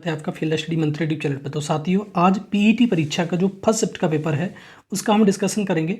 है आपका field study monthly YouTube channel पे। तो साथियों, आज पीईटी परीक्षा का जो फर्स्ट शिफ्ट का पेपर है उसका हम डिस्कशन करेंगे।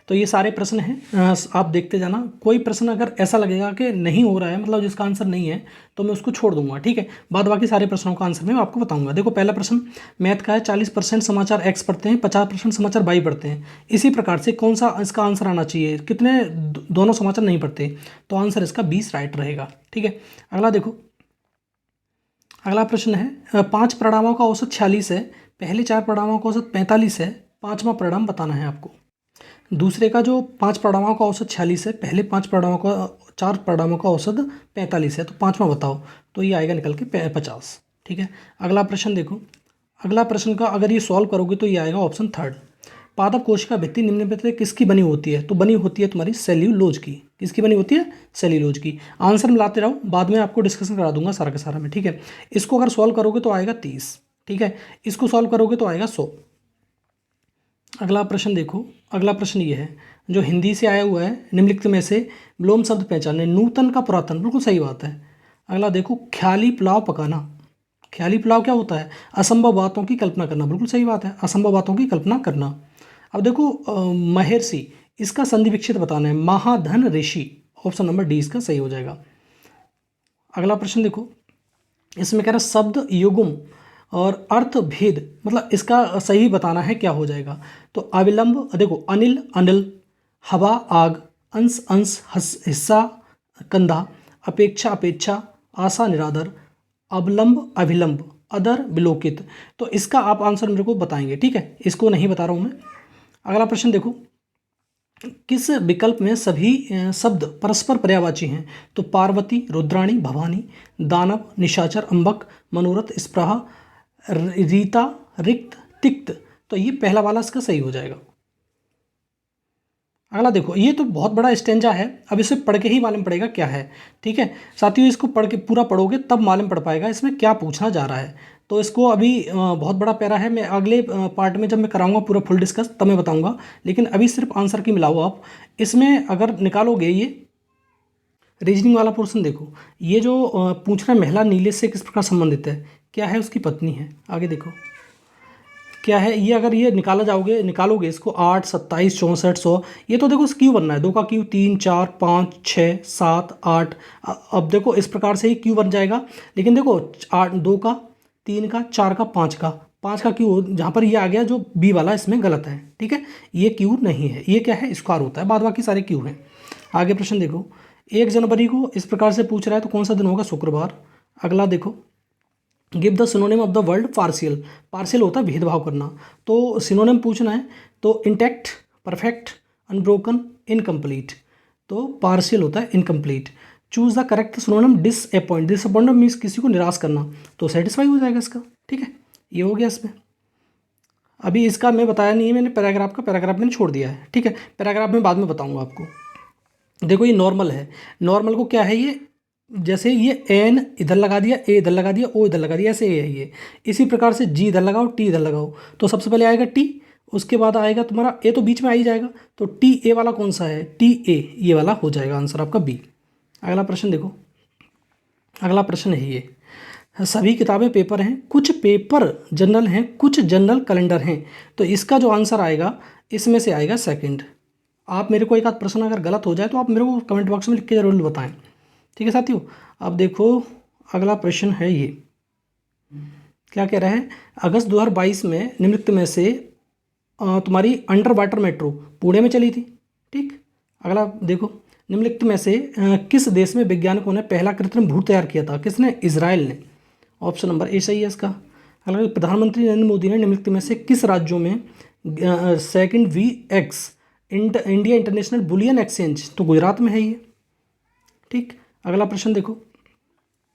तो ये सारे प्रश्न हैं, आप देखते जाना। कोई प्रश्न अगर ऐसा लगेगा कि नहीं हो रहा है, मतलब जिसका आंसर नहीं है, तो मैं उसको छोड़ दूंगा, ठीक है। बाद बाकी सारे प्रश्नों का आंसर मैं आपको बताऊंगा। देखो, पहला प्रश्न मैथ का है। 40% समाचार एक्स पढ़ते हैं, 50% समाचार वाई पढ़ते हैं। इसी प्रकार से कौन सा इसका आंसर आना चाहिए? कितने दोनों समाचार नहीं पढ़ते? तो आंसर इसका 20 राइट रहेगा, ठीक है। अगला देखो, अगला प्रश्न है, 5 परिणामों का औसत 46 है, पहले 4 परिणामों का औसत 45 है, पांचवा परिणाम बताना है आपको। दूसरे का जो 5 परिणामों का औसत 46 है, पहले 5 परिणामों का 4 परिणामों का औसत 45 है, तो पांचवा बताओ। तो ये आएगा निकल के 50, ठीक है। अगला प्रश्न देखो, अगला प्रश्न का अगर ये सॉल्व करोगे तो ये आएगा ऑप्शन थर्ड। पादप कोशिका भित्ति निम्न में से किसकी बनी होती है? तो बनी होती है तुम्हारी सेल्यूलोज की। किसकी बनी होती है? सेल्यूलोज की। आंसर मिलाते रहो, बाद में आपको डिस्कशन करा दूंगा सारा का सारा में, ठीक है। इसको अगर सॉल्व करोगे तो आएगा 30, ठीक है। इसको सॉल्व करोगे तो आएगा 100। अगला प्रश्न देखो, अगला प्रश्न ये है जो हिंदी से आया हुआ है, निम्नलिखित में से विलोम शब्द पहचाने। नूतन का पुरातन, बिल्कुल सही बात है। अगला देखो, ख्याली पुलाव पकाना। ख्याली पुलाव क्या होता है? असंभव बातों की कल्पना करना, बिल्कुल सही बात है, असंभव बातों की कल्पना करना। अब देखो, महर्षि, इसका संधि विच्छेद बताना है। महाधन ऋषि, ऑप्शन नंबर डी इसका सही हो जाएगा। अगला प्रश्न देखो, इसमें कह रहा है शब्द युग्म और अर्थ भेद, मतलब इसका सही बताना है, क्या हो जाएगा? तो अविलंब, देखो, अनिल अनिल, हवा आग, अंश अंश हिस्सा कंधा, अपेक्षा अपेक्षा, आशा निरादर, अवलंब अभिलंब, अदर विलोकित। तो इसका आप आंसर मेरे को बताएंगे, ठीक है। इसको नहीं बता रहा हूँ मैं। अगला प्रश्न देखो, किस विकल्प में सभी शब्द परस्पर पर्यायवाची हैं? तो पार्वती, रुद्राणी, भवानी, दानव, निशाचर, अंबक, मनोरथ, स्पृहा, रीता, रिक्त, तिक्त। तो ये पहला वाला इसका सही हो जाएगा। अगला देखो, ये तो बहुत बड़ा स्टेंजा है, अब इसे पढ़ के ही मालूम पड़ेगा क्या है, ठीक है साथियों। इसको पढ़ के पूरा पढ़ोगे तब मालूम पड़ पाएगा इसमें क्या पूछना जा रहा है। तो इसको अभी बहुत बड़ा पैरा है, मैं अगले पार्ट में जब मैं कराऊंगा पूरा फुल डिस्कस तब मैं बताऊंगा, लेकिन अभी सिर्फ आंसर की मिलाओ आप। इसमें अगर निकालोगे ये रीजनिंग वाला पोर्शन, देखो ये जो पूछ रहा है, महिला नीले से किस प्रकार संबंधित है? क्या है? उसकी पत्नी है। आगे देखो क्या है ये, अगर ये निकालोगे इसको 8, 27, 64, 100, ये तो देखो क्यू बनना है। 2 का क्यू 3, 4, 5, 6, 7, 8। अब देखो इस प्रकार से ही क्यू बन जाएगा, लेकिन देखो 2 का, 3 का, 4 का, 5 का क्यू जहाँ पर ये आ गया, जो बी वाला इसमें गलत है, ठीक है। ये क्यू नहीं है, ये क्या है? स्क्वायर होता है, बाद बाकी सारे क्यू हैं। आगे प्रश्न देखो, 1 जनवरी को इस प्रकार से पूछ रहा है, तो कौन सा दिन होगा? शुक्रवार। अगला देखो, give the synonym of the word partial. Partial होता है भेदभाव करना, तो सिनोनिम पूछना है। तो इंटैक्ट, परफेक्ट, अनब्रोकन, इनकम्प्लीट। तो पार्शियल होता है incomplete. Choose the correct synonym disappoint. Disappoint means किसी को निराश करना, तो सेटिस्फाई हो जाएगा इसका, ठीक है। ये हो गया इसमें। अभी इसका मैं बताया नहीं है मैंने, पैराग्राफ मैंने छोड़ दिया है, ठीक है। पैराग्राफ में बाद में बताऊंगा आपको। देखो ये नॉर्मल है, नॉर्मल को क्या है ये, जैसे ये एन इधर लगा दिया, ए इधर लगा दिया, ओ इधर लगा दिया, ऐसे ए है ये। इसी प्रकार से जी इधर लगाओ, टी इधर लगाओ। तो सबसे पहले आएगा टी, उसके बाद आएगा तुम्हारा ए, तो बीच में आ ही जाएगा। तो टी ए वाला कौन सा है? टी ए, ये वाला हो जाएगा आंसर आपका बी। अगला प्रश्न देखो, अगला प्रश्न है ये, सभी किताबें पेपर हैं, कुछ पेपर जनरल हैं, कुछ जनरल कैलेंडर हैं। तो इसका जो आंसर आएगा इसमें से आएगा सेकंड। आप मेरे को एक आध प्रश्न अगर गलत हो जाए तो आप मेरे को कमेंट बॉक्स में लिख के जरूर बताएं, ठीक है साथियों। अब देखो अगला प्रश्न है ये, क्या कह रहा है? अगस्त 2022 में निम्नलिखित में से तुम्हारी अंडर वाटर मेट्रो पुणे में चली थी, ठीक। अगला देखो, निम्नलिखित में से किस देश में वैज्ञानिकों ने पहला कृत्रिम भ्रूण तैयार किया था? किसने? इजराइल ने। ऑप्शन नंबर ए सही है इसका। अगला, प्रधानमंत्री नरेंद्र मोदी ने निम्नलिखित में से किस राज्यों में second VX India international bullion exchange? तो गुजरात में है ये, ठीक। अगला प्रश्न देखो,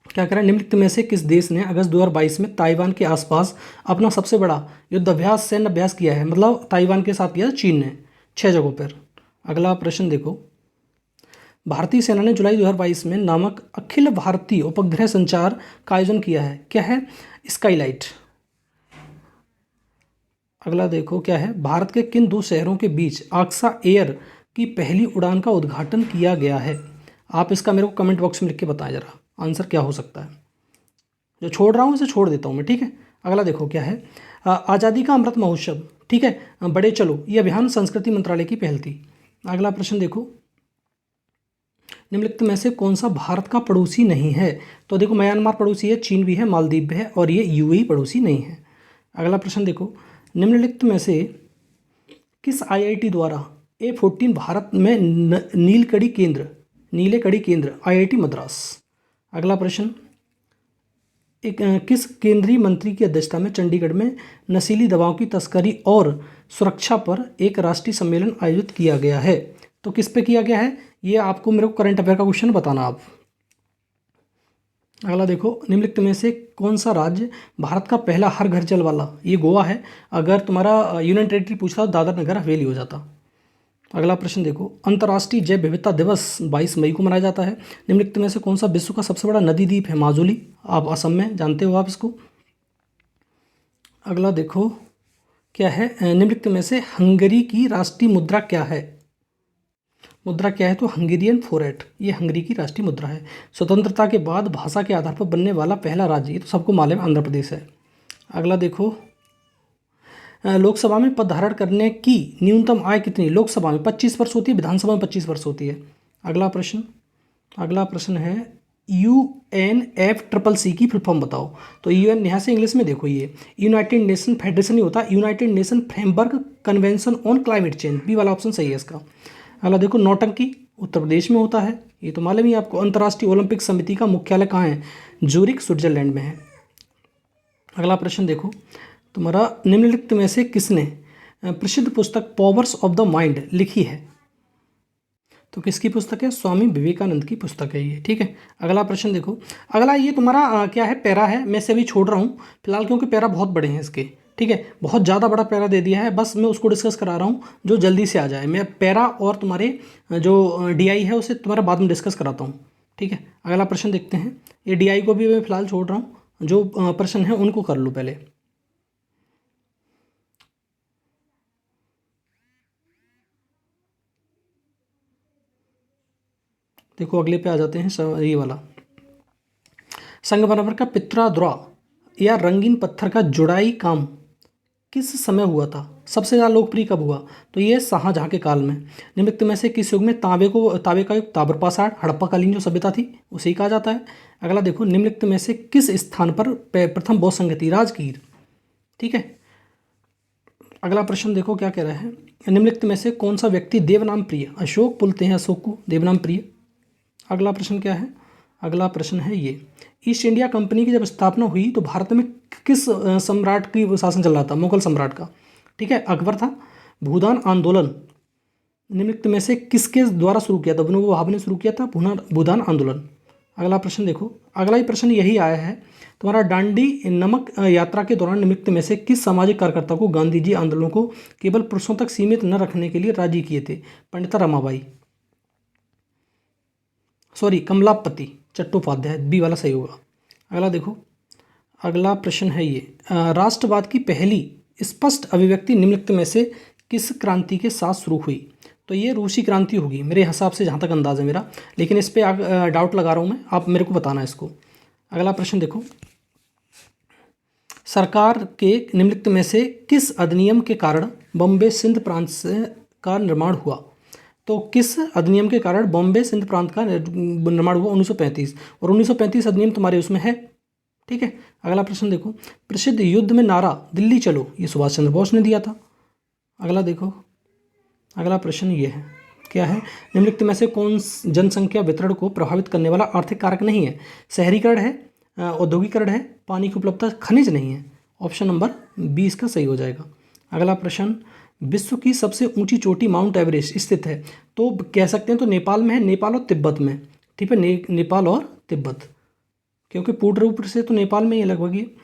क्या कह रहा है? निम्नलिखित में से किस देश ने अगस्त 2022 में ताइवान के आसपास अपना सबसे बड़ा युद्धाभ्यास, सैन्य अभ्यास किया है? मतलब ताइवान के साथ किया चीन ने 6 जगहों पर। अगला प्रश्न देखो, भारतीय सेना ने जुलाई 2022 में नामक अखिल भारतीय उपग्रह संचार का आयोजन किया है, क्या है? स्काईलाइट। अगला देखो क्या है, भारत के किन 2 शहरों के बीच आक्सा एयर की पहली उड़ान का उद्घाटन किया गया है? आप इसका मेरे को कमेंट बॉक्स में लिख के बताएं जरा, आंसर क्या हो सकता है। जो छोड़ रहा हूँ इसे छोड़ देता हूँ मैं, ठीक है। अगला देखो क्या है, आज़ादी का अमृत महोत्सव, ठीक है, बड़े चलो, ये अभियान संस्कृति मंत्रालय की पहल थी। अगला प्रश्न देखो, निम्नलिखित में से कौन सा भारत का पड़ोसी नहीं है? तो देखो म्यांमार पड़ोसी है, चीन भी है, मालदीव भी है, और ये यूएई पड़ोसी नहीं है। अगला प्रश्न देखो, निम्नलिखित में से किस आईआईटी द्वारा A14 भारत में नीले कड़ी केंद्र आईआईटी मद्रास। अगला प्रश्न, किस केंद्रीय मंत्री की अध्यक्षता में चंडीगढ़ में नशीली दवाओं की तस्करी और सुरक्षा पर एक राष्ट्रीय सम्मेलन आयोजित किया गया है? तो किस पे किया गया है, ये आपको मेरे को करंट अफेयर का क्वेश्चन बताना आप। अगला देखो, निम्नलिखित में से कौन सा राज्य भारत का पहला हर घर जल वाला? ये गोवा है। अगर तुम्हारा यूनियन टेरिटरी पूछता तो दादर नगर हवेली हो जाता। अगला प्रश्न देखो, अंतर्राष्ट्रीय जैव विविधता दिवस 22 मई को मनाया जाता है। निम्नलिखित में से कौन सा विश्व का सबसे बड़ा नदी द्वीप है? माजुली, आप असम में, जानते हो आप इसको। अगला देखो क्या है, निम्नलिखित में से हंगरी की राष्ट्रीय मुद्रा क्या है? मुद्रा क्या है? तो हंगेरियन फोरेट, ये हंगरी की राष्ट्रीय मुद्रा है। स्वतंत्रता के बाद भाषा के आधार पर बनने वाला पहला राज्य, ये तो सबको मालूम है, आंध्र प्रदेश है। अगला देखो, लोकसभा में पद धारण करने की न्यूनतम आय कितनी? लोकसभा में 25 वर्ष होती है, विधानसभा में 25 वर्ष होती है। अगला प्रश्न है, UNFCCC की फुल फॉर्म बताओ। तो UN यहाँ से इंग्लिश में देखो, ये यूनाइटेड नेशन फेडरेशन ही होता है, United Nation framework convention on climate change, B वाला ऑप्शन सही है इसका। अगला देखो, नौटंकी उत्तर प्रदेश में होता है, ये तो मालूम ही आपको। अंतर्राष्ट्रीय ओलंपिक समिति का मुख्यालय कहाँ है? जूरिक, स्विट्जरलैंड में है। अगला प्रश्न देखो, तुम्हारा निम्नलिखित में से किसने प्रसिद्ध पुस्तक पावर्स ऑफ द माइंड लिखी है? तो किसकी पुस्तक है? स्वामी विवेकानंद की पुस्तक है ये, ठीक है। अगला प्रश्न देखो, अगला ये तुम्हारा क्या है, पैरा है। मैं इसे अभी छोड़ रहा हूँ फिलहाल क्योंकि पैरा बहुत बड़े हैं इसके, ठीक है, बहुत ज़्यादा बड़ा पैरा दे दिया है, बस मैं उसको डिस्कस करा रहा हूँ जो जल्दी से आ जाए। मैं पैरा और तुम्हारे जो DI है उसे तुम्हारा बाद में डिस्कस कराता हूँ, ठीक है। अगला प्रश्न देखते हैं, ये DI को भी मैं फिलहाल छोड़ रहा हूँ, जो प्रश्न है उनको कर लो पहले। देखो अगले पे आ जाते हैं, ये वाला, संगमरमर का पित्रा या रंगीन पत्थर का जुड़ाई काम किस समय हुआ था? सबसे ज़्यादा लोकप्रिय कब हुआ? तो ये शाहजहाँ के काल में। निम्नलिखित में से किस युग में तांबे का युग, ताम्रपाषाण, हड़प्पाकालीन जो सभ्यता थी उसे ही कहा जाता है। अगला देखो, निम्नलिखित में से किस स्थान पर प्रथम बौद्ध संगति? राजगीर, ठीक है। अगला प्रश्न देखो क्या कह रहा है, निम्नलिखित में से कौन सा व्यक्ति देवनाम प्रिय? अशोक, बोलते हैं अशोक को देवनाम प्रिय। अगला प्रश्न क्या है? अगला प्रश्न है ये, ईस्ट इंडिया कंपनी की जब स्थापना हुई तो भारत में किस सम्राट की शासन चल रहा था? मुगल सम्राट का, ठीक है, अकबर था। भूदान आंदोलन निम्नलिखित में से किसके द्वारा शुरू किया था? अबू वहाब ने शुरू किया था भूदान आंदोलन। अगला प्रश्न देखो, अगला ही प्रश्न यही आया है तुम्हारा, दांडी नमक यात्रा के दौरान निम्नलिखित में से किस सामाजिक कार्यकर्ता को गांधी जी आंदोलन को केवल पुरुषों तक सीमित न रखने के लिए राजी किए थे? पंडिता रमाबाई, सॉरी कमलापति चट्टोपाध्याय, बी वाला सही होगा। अगला देखो, अगला प्रश्न है ये, राष्ट्रवाद की पहली स्पष्ट अभिव्यक्ति निम्नलिखित में से किस क्रांति के साथ शुरू हुई? तो ये रूसी क्रांति होगी मेरे हिसाब से, जहाँ तक अंदाज़ है मेरा, लेकिन इस पर डाउट लगा रहा हूँ मैं, आप मेरे को बताना है इसको। अगला प्रश्न देखो, सरकार के निम्नलिखित में से किस अधिनियम के कारण बॉम्बे सिंध प्रांत का निर्माण हुआ? तो किस अधिनियम के कारण बॉम्बे सिंध प्रांत का निर्माण हुआ? 1935, और 1935 अधिनियम तुम्हारे उसमें है, ठीक है। अगला प्रश्न देखो, प्रसिद्ध युद्ध में नारा दिल्ली चलो, ये सुभाष चंद्र बोस ने दिया था। अगला देखो, अगला प्रश्न ये है, क्या है, निम्नलिखित में से कौन जनसंख्या वितरण को प्रभावित करने वाला आर्थिक कारक नहीं है? शहरीकरण है, औद्योगिकरण है, पानी की उपलब्धता, खनिज नहीं है। ऑप्शन नंबर 20 का सही हो जाएगा। अगला प्रश्न, विश्व की सबसे ऊंची चोटी माउंट एवरेस्ट स्थित है? तो कह सकते हैं तो नेपाल में है, नेपाल और तिब्बत में, ठीक है, नेपाल और तिब्बत, क्योंकि पूर्ण रूप से तो नेपाल में ही लगभग ये।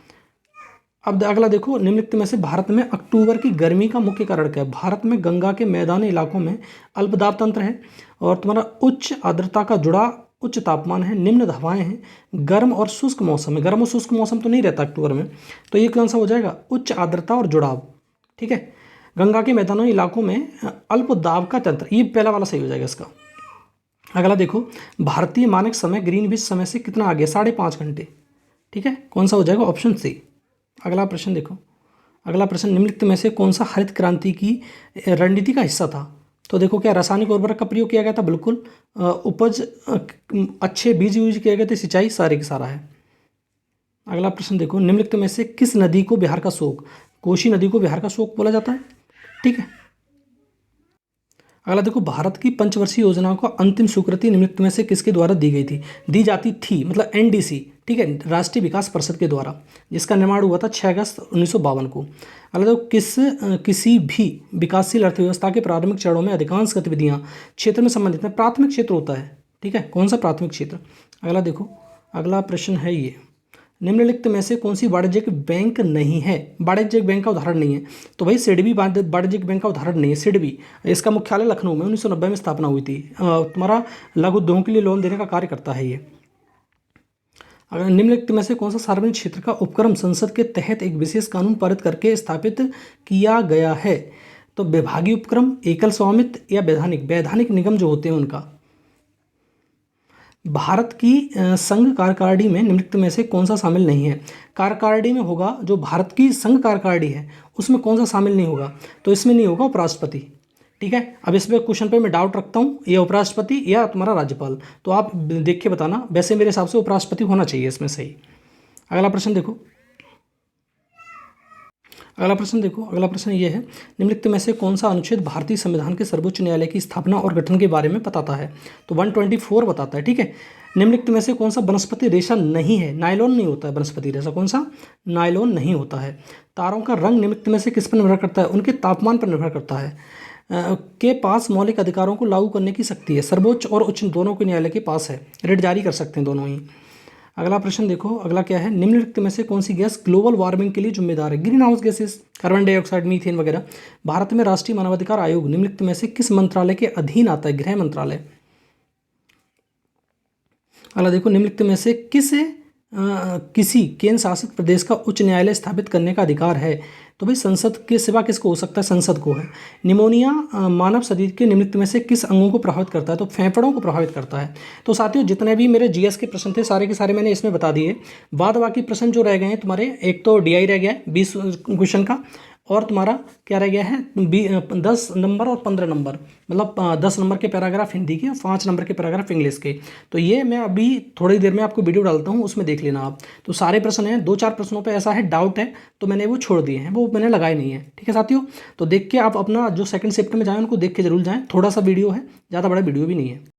अब अगला देखो, निम्नलिखित में से भारत में अक्टूबर की गर्मी का मुख्य कारण क्या है? भारत में गंगा के मैदानी इलाकों में अल्पदाब तंत्र है, और तुम्हारा उच्च आर्द्रता का जुड़ा उच्च तापमान है, निम्न हवाएं हैं, गर्म और शुष्क मौसम है। गर्म और शुष्क मौसम तो नहीं रहता अक्टूबर में, तो ये कौन सा हो जाएगा? उच्च आर्द्रता और जुड़ाव, ठीक है। गंगा के मैदानी इलाकों में अल्प दाब का तंत्र, ये पहला वाला सही हो जाएगा इसका। अगला देखो, भारतीय मानक समय ग्रीनविच समय से कितना आगे? 5.5 घंटे, ठीक है, कौन सा हो जाएगा? Option C. अगला प्रश्न देखो, अगला प्रश्न, निम्नलिखित में से कौन सा हरित क्रांति की रणनीति का हिस्सा था? तो देखो, क्या रासायनिक उर्वरक का प्रयोग किया गया था? बिल्कुल। उपज, अच्छे बीज यूज किए गए थे, सिंचाई, सारे का सारा है। अगला प्रश्न देखो, निम्नलिखित में से किस नदी को बिहार का शोक? कोसी नदी को बिहार का शोक बोला जाता है। ठीक है। अगला देखो, भारत की पंचवर्षीय योजनाओं को अंतिम स्वीकृति निम्नलिखित में से किसके द्वारा दी गई थी? दी जाती थी, मतलब एनडीसी, ठीक है, राष्ट्रीय विकास परिषद के द्वारा, जिसका निर्माण हुआ था 6 अगस्त 1952 को। अगला देखो, किसी भी विकासशील अर्थव्यवस्था के प्रारंभिक चरणों में अधिकांश गतिविधियां क्षेत्र में संबंधित में प्राथमिक क्षेत्र होता है। ठीक है, कौन सा प्राथमिक क्षेत्र? अगला देखो, अगला प्रश्न है ये, निम्नलिखित में से कौन सी वाणिज्यिक बैंक नहीं है? वाणिज्यिक बैंक का उदाहरण नहीं है, तो भाई सिडबी वाणिज्यिक बैंक का उदाहरण नहीं है। सिडबी, इसका मुख्यालय लखनऊ में 1990 में स्थापना हुई थी। तुम्हारा लघु उद्योगों के लिए लोन देने का कार्य करता है ये। अगर निम्नलिखित में से कौन सा सार्वजनिक क्षेत्र का उपक्रम संसद के तहत एक विशेष कानून पारित करके स्थापित किया गया है? तो विभागीय उपक्रम, एकल स्वामित्व या वैधानिक? वैधानिक निगम जो होते हैं उनका। भारत की संघ कार्यकारिणी में निम्नलिखित में से कौन सा शामिल नहीं है? कार्यकारिणी में होगा, जो भारत की संघ कार्यकारिणी है उसमें कौन सा शामिल नहीं होगा? तो इसमें नहीं होगा उपराष्ट्रपति। ठीक है, अब इस पे क्वेश्चन पे मैं डाउट रखता हूँ, ये उपराष्ट्रपति या तुम्हारा राज्यपाल, तो आप देख के बताना। वैसे मेरे हिसाब से उपराष्ट्रपति होना चाहिए इसमें सही। अगला प्रश्न देखो, अगला प्रश्न देखो, अगला प्रश्न ये है, निम्नलिखित में से कौन सा अनुच्छेद भारतीय संविधान के सर्वोच्च न्यायालय की स्थापना और गठन के बारे में बताता है? तो 124 बताता है। ठीक है, निम्नलिखित में से कौन सा वनस्पति रेशा नहीं है? नायलॉन नहीं होता है वनस्पति रेशा, कौन सा? नायलॉन नहीं होता है। तारों का रंग निम्नलिखित में से किस पर निर्भर करता है? उनके तापमान पर निर्भर करता है। के पास मौलिक अधिकारों को लागू करने की शक्ति है, सर्वोच्च और उच्च दोनों के न्यायालय के पास है, रिट जारी कर सकते हैं दोनों ही। अगला प्रश्न देखो, अगला क्या है, निम्नलिखित में से कौन सी गैस ग्लोबल वार्मिंग के लिए जिम्मेदार है? Green house gases, carbon dioxide, methane वगैरह। भारत में राष्ट्रीय मानवाधिकार आयोग निम्नलिखित में से किस मंत्रालय के अधीन आता है? गृह मंत्रालय। अगला देखो, निम्नलिखित में से किसी केंद्र शासित प्रदेश का उच्च न्यायालय स्थापित करने का अधिकार है? तो भाई संसद के सिवा किसको हो सकता है? संसद को है। निमोनिया मानव शरीर के निम्नलिखित में से किस अंगों को प्रभावित करता है? तो फेफड़ों को प्रभावित करता है। तो साथियों, जितने भी मेरे जीएस के प्रश्न थे सारे के सारे मैंने इसमें बता दिए। बाद बाकी प्रश्न जो रह गए हैं तुम्हारे, एक तो डीआई रह गया है 20 क्वेश्चन का, और तुम्हारा क्या रह गया है 10 नंबर और 15 नंबर, मतलब 10 नंबर के पैराग्राफ हिंदी के और 5 नंबर के पैराग्राफ इंग्लिश के। तो ये मैं अभी थोड़ी देर में आपको वीडियो डालता हूँ, उसमें देख लेना आप। तो सारे प्रश्न हैं, 2-4 प्रश्नों पे ऐसा है डाउट है तो मैंने वो छोड़ दिए हैं, वो मैंने लगाए नहीं है। ठीक है साथियों, तो देख के आप अपना जो सेकंड शिफ्ट में जाएँ उनको देख के जरूर जाएँ। थोड़ा सा वीडियो है, ज़्यादा बड़ा वीडियो भी नहीं है।